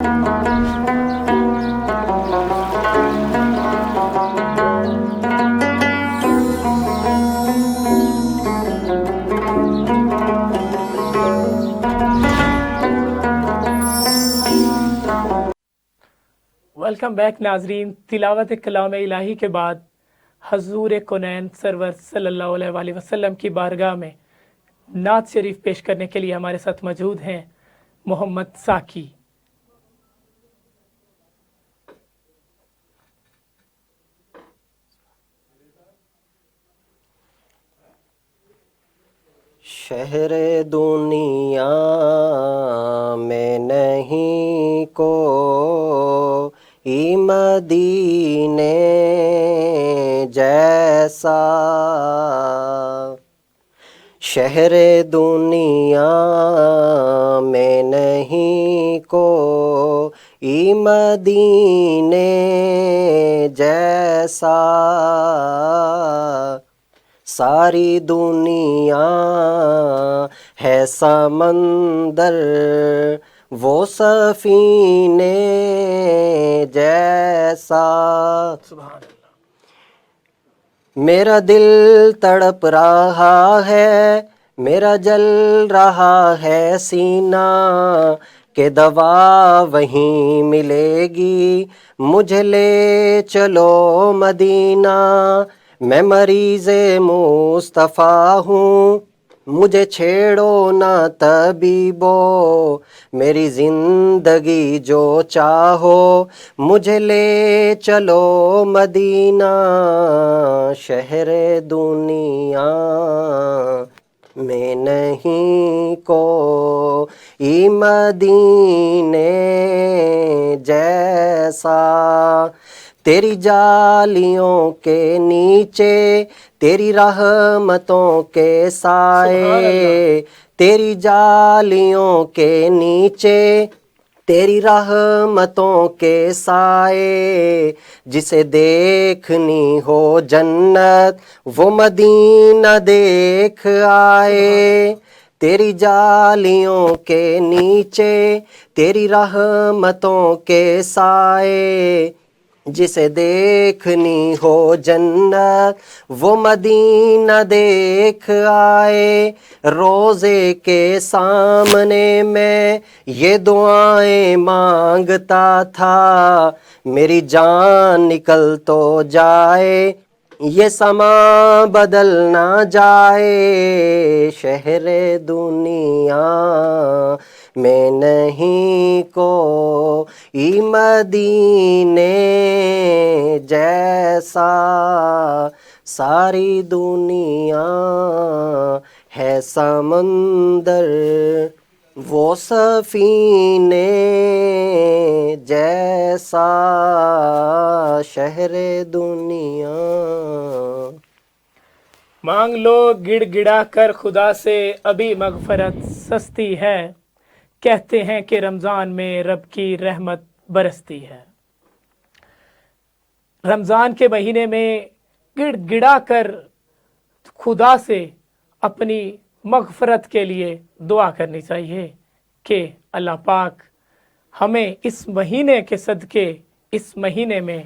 Welcome back ناظرین. تلاوت کلام الہی کے بعد حضور کونین سرور صلی اللہ علیہ وآلہ وسلم کی بارگاہ میں نعت شریف پیش کرنے کے لیے ہمارے ساتھ موجود ہیں محمد ساکی. شہر دنیا میں نہیں کوئی مدینے جیسا، شہر دنیا میں نہیں کوئی مدینے جیسا، ساری دنیا ہے سمندر وہ سفینے جیسا، سبحان اللہ. میرا دل تڑپ رہا ہے، میرا جل رہا ہے سینہ، کہ دوا وہیں ملے گی مجھے لے چلو مدینہ، میں مریض مصطفیٰ ہوں مجھے چھیڑو نہ طبیبو، میری زندگی جو چاہو مجھے لے چلو مدینہ، شہر دنیا میں نہیں کوئی مدینے جیسا، تیری جالیوں کے نیچے تیری رحمتوں کے سائے، تیری جالیوں کے نیچے تیری رحمتوں کے سائے، جسے دیکھنی ہو جنت وہ مدینہ دیکھ آئے، تیری جالیوں کے نیچے تیری رحمتوں کے سائے، جسے دیکھنی ہو جنت وہ مدینہ دیکھ آئے، روزے کے سامنے میں یہ دعائیں مانگتا تھا، میری جان نکل تو جائے یہ سما بدل نہ جائے، شہر دنیا میں نہیں کوئی مدینے جیسا، ساری دنیا ہے سمندر وہ سفینے جیسا، شہر دنیا. مانگ لو گڑ گڑا کر خدا سے ابھی مغفرت سستی ہے، کہتے ہیں کہ رمضان میں رب کی رحمت برستی ہے. رمضان کے مہینے میں گڑ گڑا کر خدا سے اپنی مغفرت کے لیے دعا کرنی چاہیے کہ اللہ پاک ہمیں اس مہینے کے صدقے، اس مہینے میں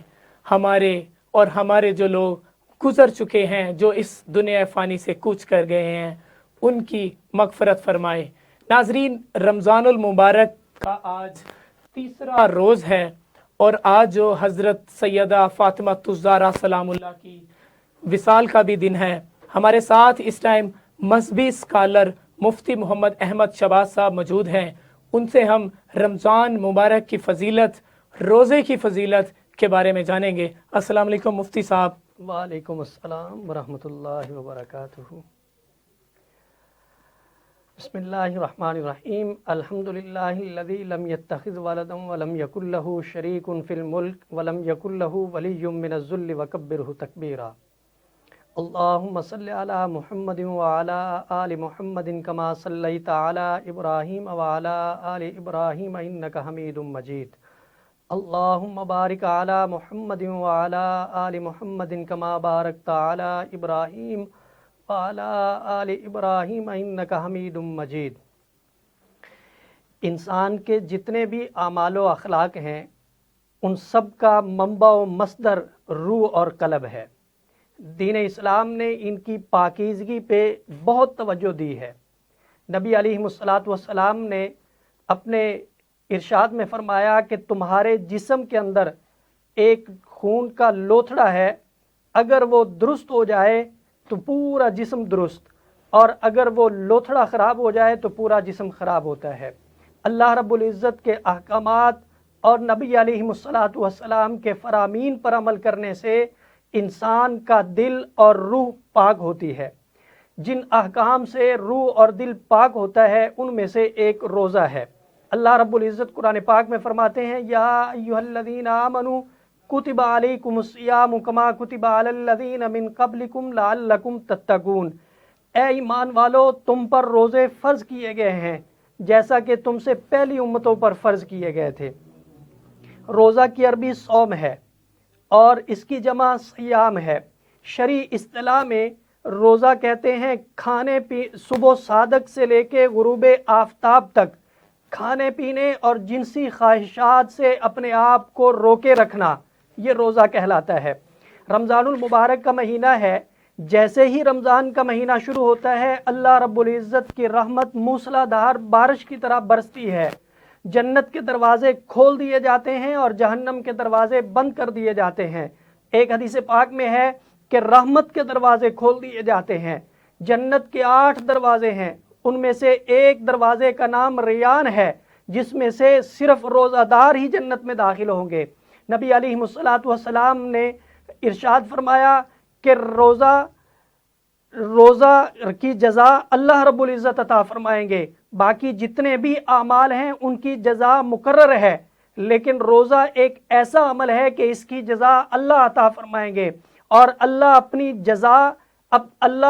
ہمارے جو لوگ گزر چکے ہیں، جو اس دنیا فانی سے کوچ کر گئے ہیں، ان کی مغفرت فرمائے. ناظرین، رمضان المبارک کا آج تیسرا روز ہے، اور آج جو حضرت سیدہ فاطمہ الزہرا سلام اللہ کی وصال کا بھی دن ہے. ہمارے ساتھ اس ٹائم مذہبی اسکالر مفتی محمد احمد شہباز صاحب موجود ہیں. ان سے ہم رمضان مبارک کی فضیلت، روزے کی فضیلت کے بارے میں جانیں گے. السلام علیکم مفتی صاحب. وعلیکم السلام ورحمۃ اللہ وبرکاتہ. بسم اللہ الرحمن الرحیم. الحمد للہ الذی لم یتخذ ولدا ولم یکن له شریک فی الملک ولم یکن له ولی من الذل وکبرہ تکبیرا. اللہم صل علی محمد وعلی آل محمد کما صلیت علی ابراہیم وعلی آل ابراہیم انک حمید مجید. اللہم بارک علی محمد وعلی آل محمد کما بارکت علی ابراہیم وعلی آل ابراہیم انک حمید مجید. انسان کے جتنے بھی اعمال و اخلاق ہیں ان سب کا منبع و مصدر روح اور قلب ہے۔ دین اسلام نے ان کی پاکیزگی پہ بہت توجہ دی ہے۔ نبی علیہ الصلوۃ والسلام نے اپنے ارشاد میں فرمایا کہ تمہارے جسم کے اندر ایک خون کا لوتھڑا ہے، اگر وہ درست ہو جائے تو پورا جسم درست، اور اگر وہ لوتھڑا خراب ہو جائے تو پورا جسم خراب ہوتا ہے۔ اللہ رب العزت کے احکامات اور نبی علیہ الصلوۃ والسلام کے فرامین پر عمل کرنے سے انسان کا دل اور روح پاک ہوتی ہے۔ جن احکام سے روح اور دل پاک ہوتا ہے ان میں سے ایک روزہ ہے۔ اللہ رب العزت قرآن پاک میں فرماتے ہیں یا ایھا الذین آمنوا کتب علیکم الصیام کما کتب علی الذین من قبلکم لعلکم تتقون، اے ایمان والو تم پر روزے فرض کیے گئے ہیں جیسا کہ تم سے پہلی امتوں پر فرض کیے گئے تھے۔ روزہ کی عربی صوم ہے اور اس کی جمع صیام ہے۔ شرعی اصطلاح میں روزہ کہتے ہیں صبح صادق سے لے کے غروب آفتاب تک کھانے پینے اور جنسی خواہشات سے اپنے آپ کو روکے رکھنا، یہ روزہ کہلاتا ہے۔ رمضان المبارک کا مہینہ ہے، جیسے ہی رمضان کا مہینہ شروع ہوتا ہے اللہ رب العزت کی رحمت موسلا دھار بارش کی طرح برستی ہے، جنت کے دروازے کھول دیے جاتے ہیں اور جہنم کے دروازے بند کر دیے جاتے ہیں۔ ایک حدیث پاک میں ہے کہ رحمت کے دروازے کھول دیے جاتے ہیں۔ جنت کے 8 دروازے ہیں، ان میں سے ایک دروازے کا نام ریان ہے، جس میں سے صرف روزہ دار ہی جنت میں داخل ہوں گے۔ نبی علیہ الصلوۃ والسلام نے ارشاد فرمایا کہ روزہ کی جزا اللہ رب العزت عطا فرمائیں گے، باقی جتنے بھی اعمال ہیں ان کی جزا مقرر ہے، لیکن روزہ ایک ایسا عمل ہے کہ اس کی جزا اللہ عطا فرمائیں گے، اور اللہ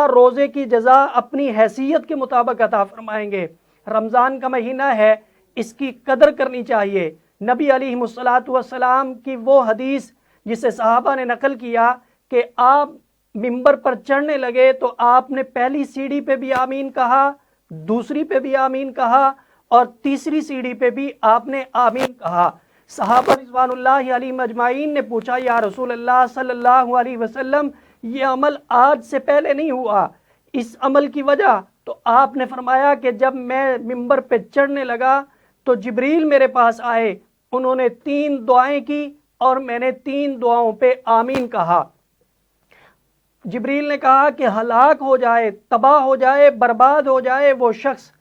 روزے کی جزا اپنی حیثیت کے مطابق عطا فرمائیں گے۔ رمضان کا مہینہ ہے، اس کی قدر کرنی چاہیے۔ نبی علیہ الصلوۃ والسلام کی وہ حدیث جسے صحابہ نے نقل کیا کہ آپ ممبر پر چڑھنے لگے تو آپ نے پہلی سیڑھی پہ بھی آمین کہا، دوسری پہ بھی آمین کہا، اور تیسری سیڑھی پہ بھی آپ نے آمین کہا۔ صحابہ رضوان اللہ علیہم اجمعین نے پوچھا یا رسول اللہ صلی اللہ علیہ وسلم یہ عمل آج سے پہلے نہیں ہوا، اس عمل کی وجہ؟ تو آپ نے فرمایا کہ جب میں ممبر پہ چڑھنے لگا تو جبریل میرے پاس آئے، انہوں نے 3 دعائیں کی اور میں نے 3 دعاؤں پہ آمین کہا۔ جبریل نے کہا کہ ہلاک ہو جائے، تباہ ہو جائے، برباد ہو جائے وہ شخص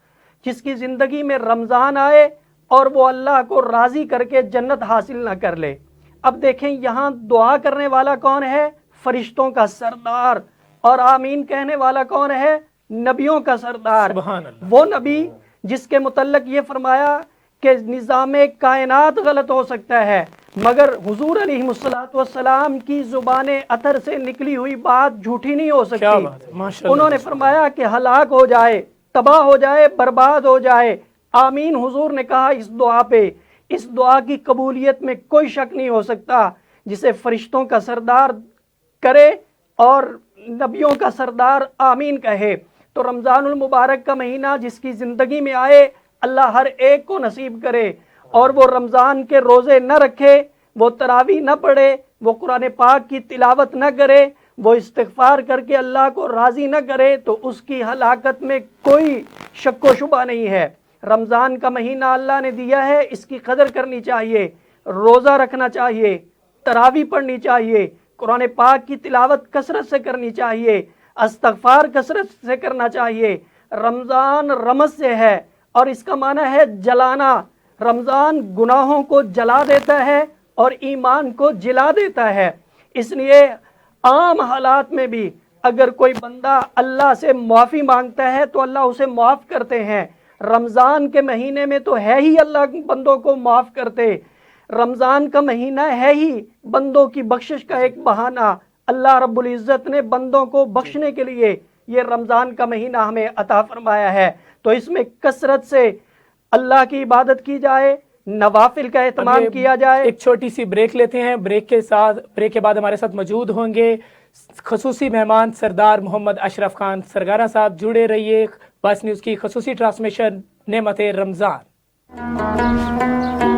جس کی زندگی میں رمضان آئے اور وہ اللہ کو راضی کر کے جنت حاصل نہ کر لے۔ اب دیکھیں یہاں دعا کرنے والا کون ہے؟ فرشتوں کا سردار، اور آمین کہنے والا کون ہے؟ نبیوں کا سردار۔ سبحان اللہ۔ وہ نبی جس کے متعلق یہ فرمایا کہ نظام کائنات غلط ہو سکتا ہے مگر حضور علیہ الصلوۃ والسلام کی زبان اطہر سے نکلی ہوئی بات جھوٹی نہیں ہو کیا سکتی۔ بات ہے، ماشاءاللہ۔ انہوں نے فرمایا کہ ہلاک ہو جائے، تباہ ہو جائے، برباد ہو جائے، آمین حضور نے کہا اس دعا پہ۔ اس دعا کی قبولیت میں کوئی شک نہیں ہو سکتا، جسے فرشتوں کا سردار کرے اور نبیوں کا سردار آمین کہے۔ تو رمضان المبارک کا مہینہ جس کی زندگی میں آئے اللہ ہر ایک کو نصیب کرے، اور وہ رمضان کے روزے نہ رکھے، وہ تراویح نہ پڑھے، وہ قرآن پاک کی تلاوت نہ کرے، وہ استغفار کر کے اللہ کو راضی نہ کرے، تو اس کی ہلاکت میں کوئی شک و شبہ نہیں ہے۔ رمضان کا مہینہ اللہ نے دیا ہے، اس کی قدر کرنی چاہیے، روزہ رکھنا چاہیے، تراویح پڑھنی چاہیے، قرآن پاک کی تلاوت کثرت سے کرنی چاہیے، استغفار کثرت سے کرنا چاہیے۔ رمضان رمض سے ہے اور اس کا معنی ہے جلانا۔ رمضان گناہوں کو جلا دیتا ہے اور ایمان کو جلا دیتا ہے۔ اس لیے عام حالات میں بھی اگر کوئی بندہ اللہ سے معافی مانگتا ہے تو اللہ اسے معاف کرتے ہیں۔ رمضان کے مہینے میں تو ہے ہی اللہ بندوں کو معاف کرتے، رمضان کا مہینہ ہے ہی بندوں کی بخشش کا ایک بہانہ۔ اللہ رب العزت نے بندوں کو بخشنے کے لیے یہ رمضان کا مہینہ ہمیں عطا فرمایا ہے، تو اس میں کثرت سے اللہ کی عبادت کی جائے، نوافل کا اہتمام کیا جائے۔ ایک چھوٹی سی بریک لیتے ہیں، بریک کے بعد ہمارے ساتھ موجود ہوں گے خصوصی مہمان سردار محمد اشرف خان سرگارہ صاحب۔ جڑے رہیے، باعث نیوز کی خصوصی ٹرانسمیشن نعمت رمضان۔ ہے.